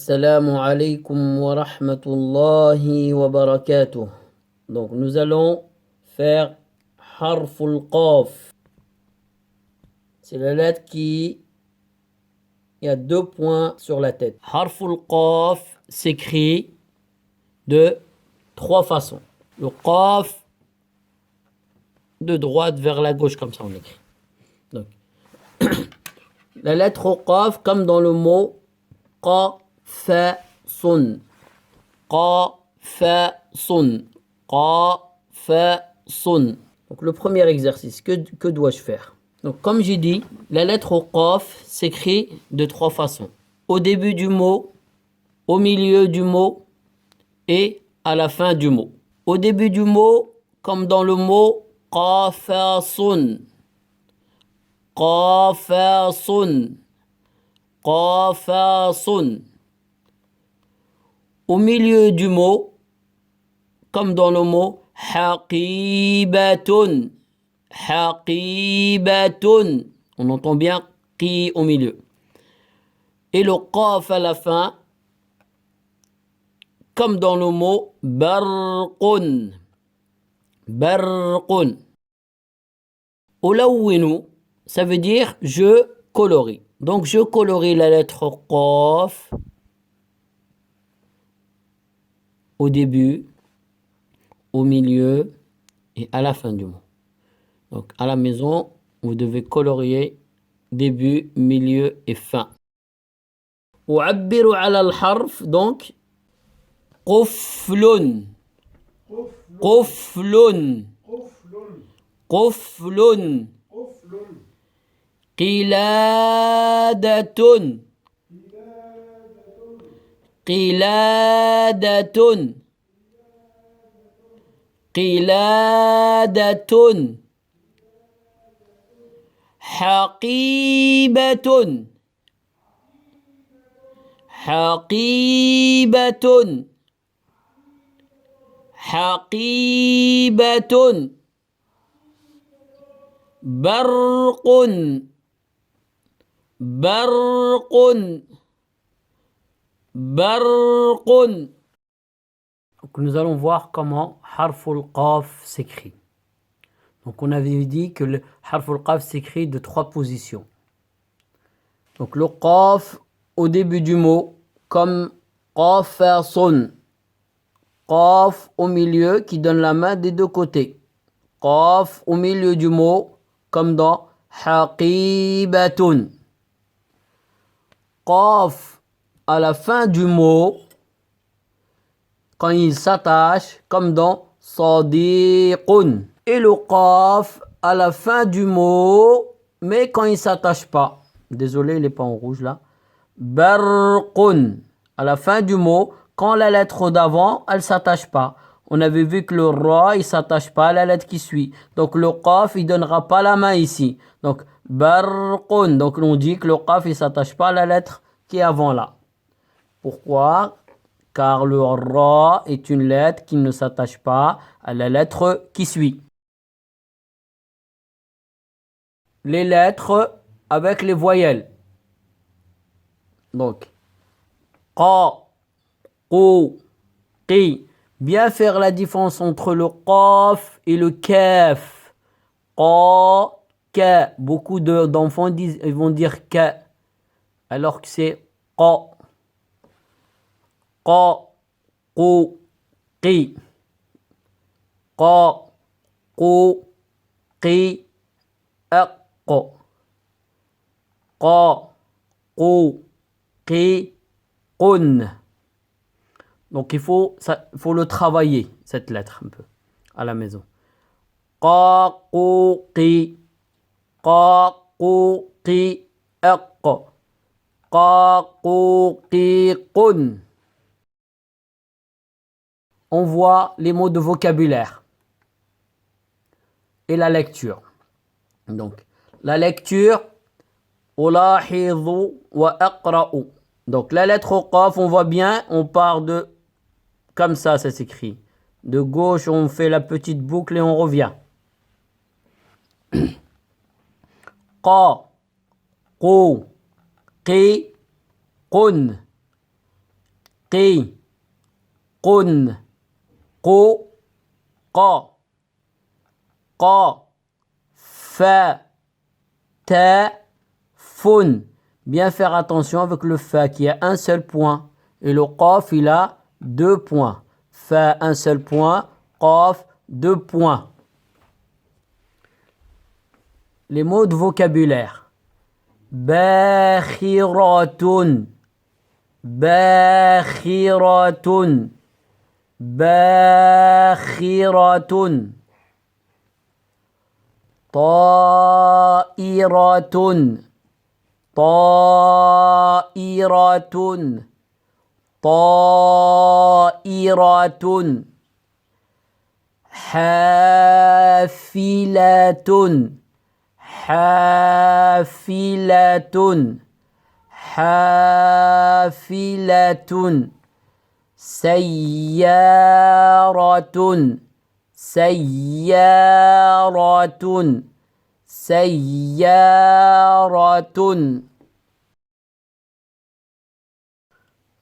Assalamu alaikum wa rahmatullahi wa barakatuh. Donc nous allons faire harful qaf. C'est la lettre qui il y a 2 points sur la tête. Harful qaf s'écrit de 3 façons. Le qaf de droite vers la gauche, comme ça on écrit. Donc, la lettre qaf comme dans le mot qafasun. Qafasun. Qafasun. Donc le premier exercice, que dois-je faire? Donc comme j'ai dit, la lettre qaf s'écrit de 3 façons. Au début du mot, au milieu du mot et à la fin du mot. Au début du mot, comme dans le mot qafasun. Qafasun. Qafasun. Au milieu du mot, comme dans le mot haqibatun. Haqibatun. On entend bien qi au milieu. Et le qaf à la fin, comme dans le mot barqun. Barqun. Ulawwinu, ça veut dire je colorie. Donc je colorie la lettre qaf au début, au milieu et à la fin du mot. Donc à la maison, vous devez colorier début, milieu et fin. أعبر على الحرف donc قفل قفل قفل قلادة قلادة قلادة حقيبة حقيبة حقيبة برق برق برق. Donc nous allons voir comment harful qaf s'écrit. Donc on avait dit que le harful qaf s'écrit de 3 positions. Donc le qaf au début du mot comme qafasun. Qaf au milieu qui donne la main des 2 côtés. Qaf au milieu du mot comme dans haqibatun. Qaf à la fin du mot quand il s'attache comme dans sadiqun. Et le qaf à la fin du mot mais quand il s'attache pas. Désolé, il n'est pas en rouge là. Barqun. À la fin du mot, quand la lettre d'avant, elle ne s'attache pas. On avait vu que le ra, il ne s'attache pas à la lettre qui suit. Donc le qaf, il ne donnera pas la main ici. Donc barqun. Donc on dit que le qaf, il ne s'attache pas à la lettre qui est avant là. Pourquoi? Car le ra est une lettre qui ne s'attache pas à la lettre qui suit. Les lettres avec les voyelles. Donc, qa, qu, qi. Bien faire la différence entre le qaf et le kaf. Qa, ka. Beaucoup d'enfants ils vont dire ka, alors que c'est qa. Qa, qu, qi. Qa, qu, qi, aq. Qa, qu, qi, qun. Donc il faut le travailler, cette lettre un peu, à la maison. Qa, qu, qi. Qa, qu, qi, aq. Qa, qu, qi, qun. On voit les mots de vocabulaire et la lecture. Donc, la lecture, ulahidhu wa aqra'u. Donc, la lettre qaf, on voit bien, on part de, comme ça s'écrit. De gauche, on fait la petite boucle et on revient. Qa, qu, qi, qun. قي قن قو قا قا fa ta fun. Bien faire attention avec le fa qui a un seul point et le qaf il a 2 points. Fa un seul point, qaf 2 points. Les mots de vocabulaire. Bakhiratun, bakhiratun, bakhiratun. طائرة طائرة طائرة حافلة حافلة حافلة سيارة سيارة سيارة.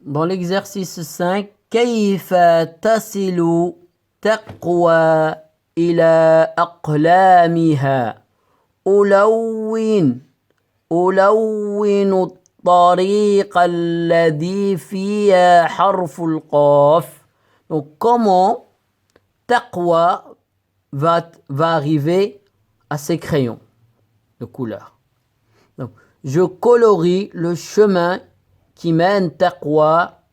Dans l'exercice 5, كيف تصل تقوى إلى أقلامها؟ ألون الطريق الذي فيها حرف القاف. Donc comment taqwa va arriver à ses crayons de couleur. Donc, je colorie le chemin qui mène taqwa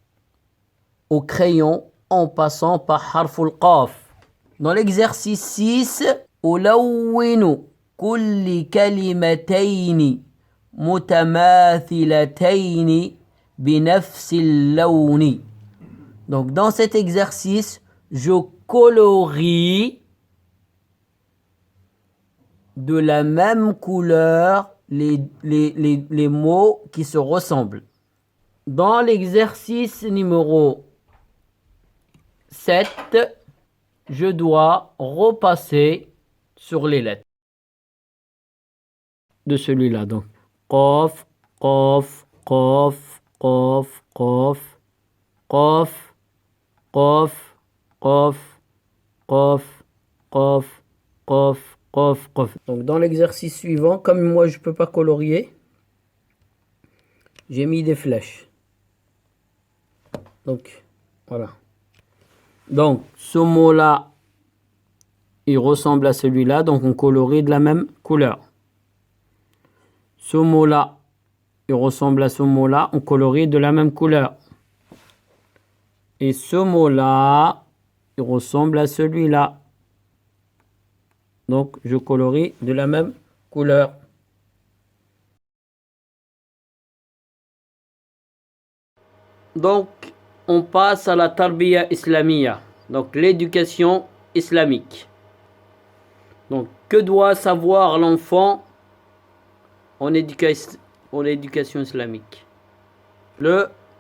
au crayon en passant par harful qaf. Dans l'exercice 6, ألون كل كلمتين متماثلتين بنفس اللون. Donc dans cet exercice, je colorie de la même couleur les mots qui se ressemblent. Dans l'exercice numéro 7, je dois repasser sur les lettres de celui-là. Donc, qaf, qaf, qaf, qaf, qaf, qaf, qaf, qaf, qaf, qaf, qaf, qaf, qaf. Donc, dans l'exercice suivant, comme moi je ne peux pas colorier, j'ai mis des flèches. Donc, voilà. Donc, ce mot-là, il ressemble à celui-là, donc on colorie de la même couleur. Ce mot-là, il ressemble à ce mot-là, on colorie de la même couleur. Et ce mot-là, il ressemble à celui-là. Donc, je colorie de la même couleur. Donc, on passe à la tarbiya islamiyya, donc l'éducation islamique. Donc, que doit savoir l'enfant en éducation islamique?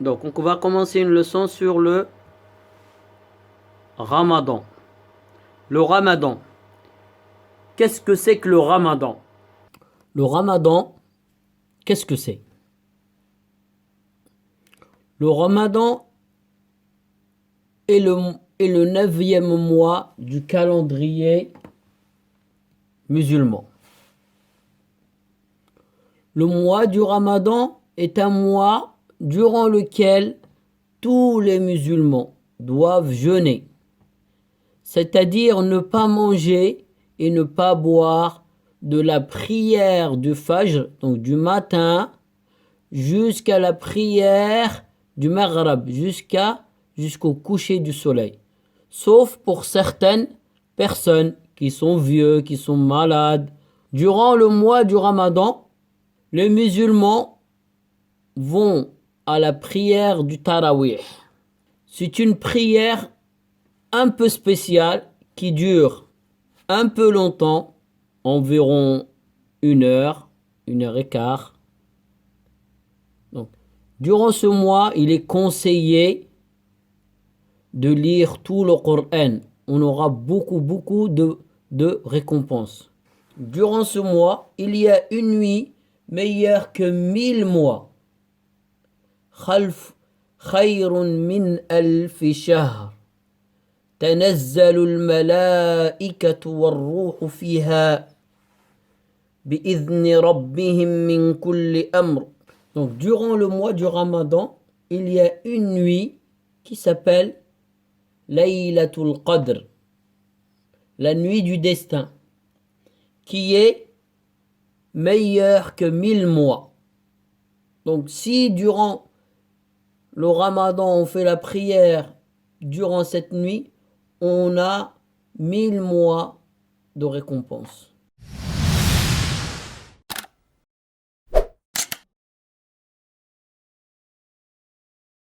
Donc, on va commencer une leçon sur le Ramadan. Le Ramadan. Qu'est-ce que c'est que le Ramadan? Le Ramadan, qu'est-ce que c'est? Le Ramadan est le 9e mois du calendrier musulman. Le mois du Ramadan est un mois durant lequel tous les musulmans doivent jeûner, c'est-à-dire ne pas manger et ne pas boire de la prière du Fajr, donc du matin, jusqu'à la prière du Maghrib, jusqu'au coucher du soleil. Sauf pour certaines personnes qui sont vieux, qui sont malades. Durant le mois du Ramadan, les musulmans vont à la prière du Tarawih. C'est une prière un peu spéciale qui dure un peu longtemps, environ 1 heure, 1 heure et quart. Donc, durant ce mois, il est conseillé de lire tout le Coran. On aura beaucoup de récompenses. Durant ce mois, il y a une nuit meilleure que 1000 mois. خير من ألف شهر تنزل الملائكة والروح فيها بإذن ربهم من كل أمر. Donc durant le mois du Ramadan, il y a une nuit qui s'appelle Laylatul Qadr, la nuit du destin, qui est meilleure que 1000 mois. Donc si durant le Ramadan on fait la prière durant cette nuit, on a 1000 mois de récompense.